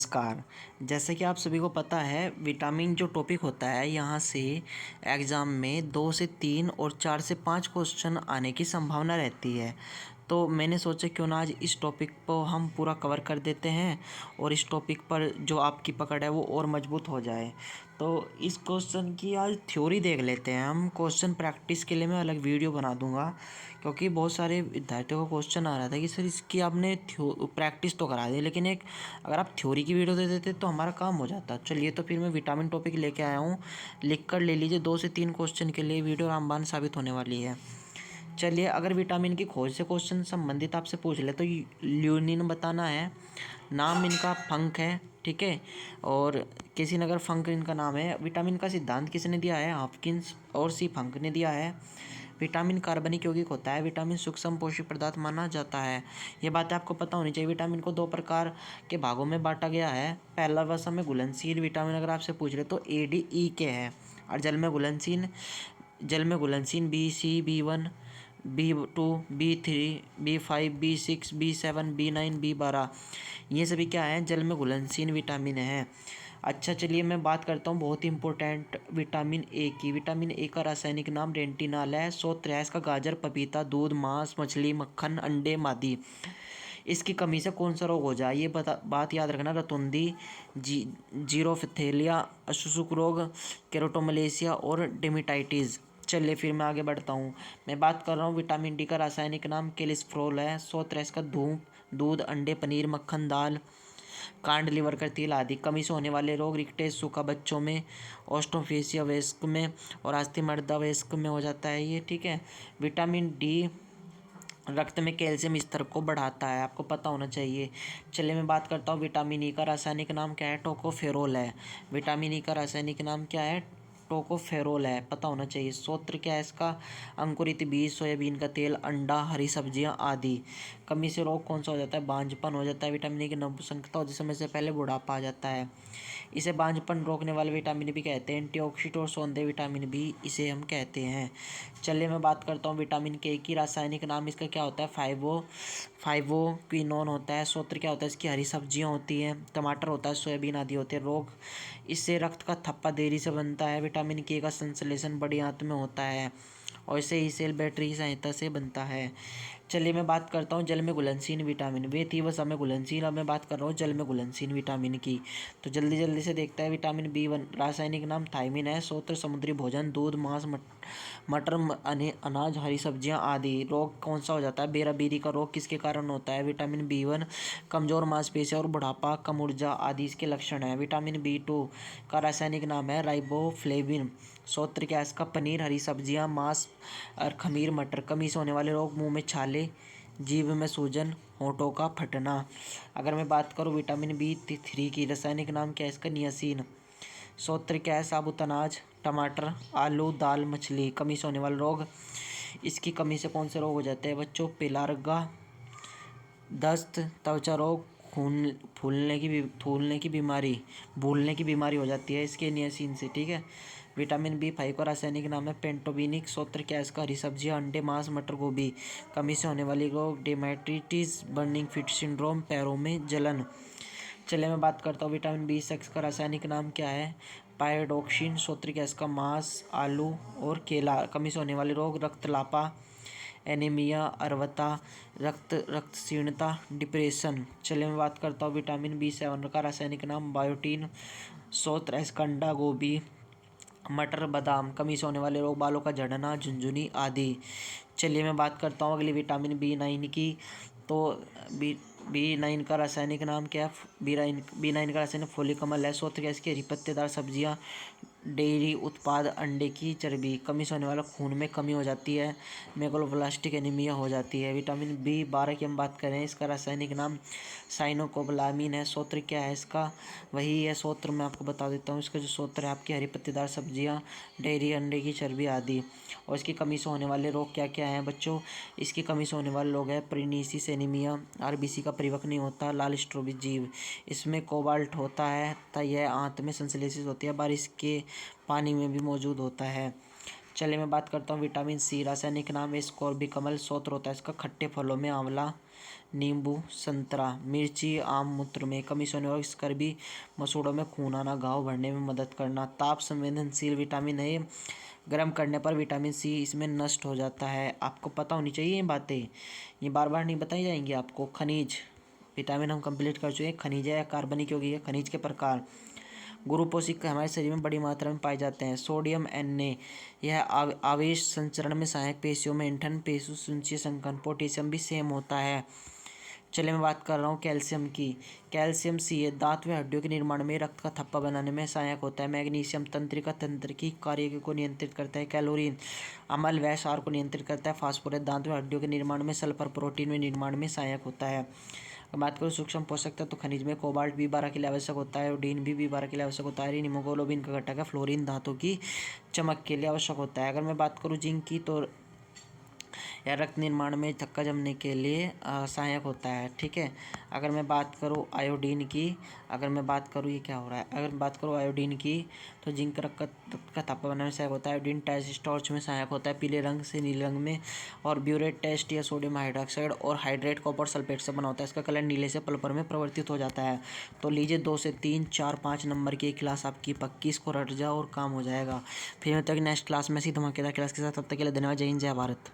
नमस्कार। जैसे कि आप सभी को पता है, विटामिन जो टॉपिक होता है, यहाँ से एग्ज़ाम में 2 से 3 और 4 से 5 क्वेश्चन आने की संभावना रहती है। तो मैंने सोचा क्यों ना आज इस टॉपिक को हम पूरा कवर कर देते हैं और इस टॉपिक पर जो आपकी पकड़ है वो और मजबूत हो जाए। तो इस क्वेश्चन की आज थ्योरी देख लेते हैं हम। क्वेश्चन प्रैक्टिस के लिए मैं अलग वीडियो बना दूंगा, क्योंकि बहुत सारे विद्यार्थियों का क्वेश्चन आ रहा था कि सर इसकी आपने प्रैक्टिस तो करा दी, लेकिन एक अगर आप थ्योरी की वीडियो दे देते तो हमारा काम हो जाता। चलिए, तो फिर मैं विटामिन टॉपिक लेके आया हूँ, लिख कर ले लीजिए। 2 से 3 क्वेश्चन के लिए वीडियो रामबाण साबित होने वाली है। चलिए, अगर विटामिन की खोज से क्वेश्चन संबंधित आपसे पूछ ले तो ल्यूनिन बताना है। नाम इनका फंक है, ठीक है, और किसी नगर फंक इनका नाम है। विटामिन का सिद्धांत किसने दिया है? हॉपकिंस और सी फंक ने दिया है। विटामिन कार्बनिक यौगिक होता है। विटामिन सूक्ष्म पोषक पदार्थ माना जाता है। ये बातें आपको पता होनी चाहिए। विटामिन को 2 प्रकार के भागों में बांटा गया है। पहला वसा में घुलनशील विटामिन अगर आपसे पूछ ले तो ए डी ई के है, और जल में घुलनशील B6, B1, B2, B3, B5, B6, B7, B9, B12, ये सभी क्या हैं? जल में घुलनशील विटामिन हैं। अच्छा, चलिए मैं बात करता हूँ बहुत ही इंपॉर्टेंट विटामिन ए की। विटामिन ए का रासायनिक नाम रेटिनॉल है। स्रोत है इसका गाजर, पपीता, दूध, मांस, मछली, मक्खन, अंडे, मादी। इसकी कमी से कौन सा रोग हो जाए, ये बात याद रखना। रतुंदी, जीरोफिथेलिया, अशुष्क रोग, केरोटोमलेशिया और डेमेटाइटिस। चलिए फिर मैं आगे बढ़ता हूँ। मैं बात कर रहा हूँ विटामिन डी का रासायनिक नाम केलिस्फ्रोल है। स्रोत इसका दूध, अंडे, पनीर, मक्खन, दाल, कांड, लिवर का तेल आदि। कमी से होने वाले रोग रिक्टेस सूखा बच्चों में, ऑस्टोफेसिया वयस्क में और अस्थि वयस्क में हो जाता है ये, ठीक है। विटामिन डी रक्त में कैल्शियम स्तर को बढ़ाता है, आपको पता होना चाहिए। चलिए मैं बात करता हूँ विटामिन ई का रासायनिक नाम क्या है? टोकोफेरोल है। विटामिन ई का रासायनिक नाम क्या है? टोकोफेरोल है, पता होना चाहिए। स्रोत क्या है इसका? अंकुरित बीज, सोयाबीन का तेल, अंडा, हरी सब्जियां आदि। कमी से रोग कौन सा हो जाता है? बांझपन हो जाता है। विटामिन ई की नपुंसकता होती है, समय से पहले बुढ़ापा आ जाता है। इसे बांझपन रोकने वाले विटामिन भी कहते हैं। एंटीऑक्सीडेंट और सौंदर्य विटामिन भी इसे हम कहते हैं। चलिए मैं बात करता हूँ विटामिन के की रासायनिक नाम। इसका क्या होता है? फाइवोक्विनोन होता है। स्रोत क्या होता है? इसकी हरी सब्जियां होती हैं, टमाटर होता है, सोयाबीन आदि होते हैं। रोग इससे रक्त का थप्पा देरी से बनता है। विटामिन के का संश्लेषण बड़ी आंत में होता है और इसे ही सेल बैटरी की सहायता से बनता है। चलिए मैं बात करता हूँ जल में घुलनशील विटामिन। वे थी वह समय घुलनशील। अब मैं बात कर रहा हूँ जल में घुलनशील विटामिन की। तो जल्दी जल्दी से देखता है। विटामिन B1 रासायनिक नाम थायमिन है। स्रोत समुद्री भोजन, दूध, मांस, मटर, अनाज, हरी सब्जियां आदि। रोग कौन सा हो जाता है? बेराबीरी का रोग किसके कारण होता है? विटामिन B1 कमजोर मांसपेशियां और बुढ़ापा, कम ऊर्जा आदि इसके लक्षण हैं। विटामिन B2 का रासायनिक नाम है राइबोफ्लेविन। स्रोत क्या है इसका? पनीर, हरी सब्जियां, मांस और खमीर, मटर। कमी से होने वाले रोग मुंह में छाले, जीभ में सूजन, होठों का फटना। अगर मैं बात करूं विटामिन B3 की, रासायनिक नाम क्या है इसका? नियासिन। स्रोत क्या है? साबुत अनाज, टमाटर, आलू, दाल, मछली। कमी से होने वाले रोग, इसकी कमी से कौन से रोग हो जाते हैं बच्चों? पेलार्गा, दस्त, त्वचा रोग, खून फूलने की बीमारी, भूलने की बीमारी हो जाती है इसके नियासिन से, ठीक है। विटामिन B5 का रासायनिक नाम है पेंटोबिनिक। स्रोत क्या है इसका? हरी सब्जियां, अंडे, मांस, मटर, गोभी। कमी से होने वाली रोग, डेमेट्रिटिस, बर्निंग फिट सिंड्रोम, पैरों में जलन। चलिए मैं बात करता हूँ विटामिन B6 का रासायनिक नाम क्या है? पायरोडोक्सिन। स्रोत क्या है इसका? मांस, आलू और केला। कमी से होने वाले रोग, रक्तलापा, एनीमिया, अर्वता, रक्तहीनता, डिप्रेशन। चलिए मैं बात करता हूँ विटामिन B7 का रासायनिक नाम बायोटीन। स्रोत इसका अंडा, गोभी, मटर, बादाम। कमी से होने वाले रोग, बालों का झड़ना, झुनझुनी आदि। चलिए मैं बात करता हूँ अगली विटामिन B9 की। तो बी नाइन का रासायनिक नाम क्या है? बी नाइन का रासायनिक फोलिक अम्ल है। स्रोत क्या है इसकी? हरी पत्तेदार सब्जियां, डेयरी उत्पाद, अंडे की चर्बी। कमी से होने वाला खून में कमी हो जाती है, मेगालोब्लास्टिक एनीमिया हो जाती है। विटामिन B12 की हम बात करें, इसका रासायनिक नाम साइनोकोबलामिन है। स्रोत क्या है इसका? वही है स्रोत, मैं आपको बता देता हूँ। इसका जो स्रोत है आपकी हरी पत्तेदार सब्जियाँ, डेयरी, अंडे की चर्बी आदि। और इसकी कमी से होने वाले रोग क्या क्या हैं बच्चों? इसकी कमी से होने वाले रोग है प्रीनिसिस एनीमिया, RBC का परिपक्व नहीं होता, लाल स्ट्रोबिक जीव। इसमें कोबाल्ट होता है तथा यह आंत में संश्लेषित होती है, बारिश के पानी में भी मौजूद होता है। चलिए मैं बात करता हूँ विटामिन C, रासायनिक नाम है स्कोर्बिक अम्ल। स्रोत होता है इसका खट्टे फलों में आंवला, नींबू, संतरा, मिर्ची, आम मूत्र में कमी से होने और स्कर्वी मसूड़ों में खून आना, घाव भरने में मदद करना। ताप संवेदनशील विटामिन ए गर्म करने पर विटामिन सी इसमें नष्ट हो जाता है। आपको पता होनी चाहिए ये बातें, ये बार बार नहीं बताई जाएंगी आपको। खनिज, विटामिन हम कंप्लीट कर चुके हैं। खनिज है कार्बनिक यौगिक है। खनिज के प्रकार, गुरुपोषक हमारे शरीर में बड़ी मात्रा में पाए जाते हैं। सोडियम Na, यह आवेश संचरण में सहायक, पेशियों में ऐंठन, पेशी संचय संकन। पोटेशियम भी सेम होता है। चलिए मैं बात कर रहा हूँ कैल्शियम की। कैल्शियम सी दांत व हड्डियों के निर्माण में, रक्त का थप्पा बनाने में सहायक होता है। मैग्नीशियम तंत्रिका तंत्र की कार्य को नियंत्रित करता है। कैलोरीन अम्ल व क्षार को नियंत्रित करता है। फास्फोरस दांत व हड्डियों के निर्माण में, सल्फर प्रोटीन में निर्माण में सहायक होता है। बात करूँ सूक्ष्म पोषक तत्व तो खनिज में कोबाल्ट B12 के लिए आवश्यक होता है। आयोडीन भी B12 के लिए आवश्यक होता है। हीमोग्लोबिन का घटक है। फ्लोरीन धातु की चमक के लिए आवश्यक होता है। अगर मैं बात करूँ जिंक की तो या रक्त निर्माण में थक्का जमने के लिए सहायक होता है। ठीक है। अगर मैं बात करूँ आयोडीन की, अगर मैं बात करूँ ये क्या हो रहा है, अगर मैं बात करूँ आयोडीन की तो जिंक रक्त का थप्पा बनाने में सहायक होता है। आयोडीन टेस्ट टॉर्च में सहायक होता है, पीले रंग से नीले रंग में। और ब्यूरेट टेस्ट या सोडियम हाइड्रोक्साइड और हाइड्रेट कॉपर सल्फेट से बना होता है। इसका कलर नीले से पल्पर में परिवर्तित हो जाता है। तो लीजिए 2 से 3 4 5 नंबर की एक क्लास आपकी पक्की, इसको रट जाओ और काम हो जाएगा। फिर मैं तक नेक्स्ट क्लास में ऐसी धमाकेदार क्लास के साथ, तब तक के लिए धन्यवाद। जय हिंद, जय भारत।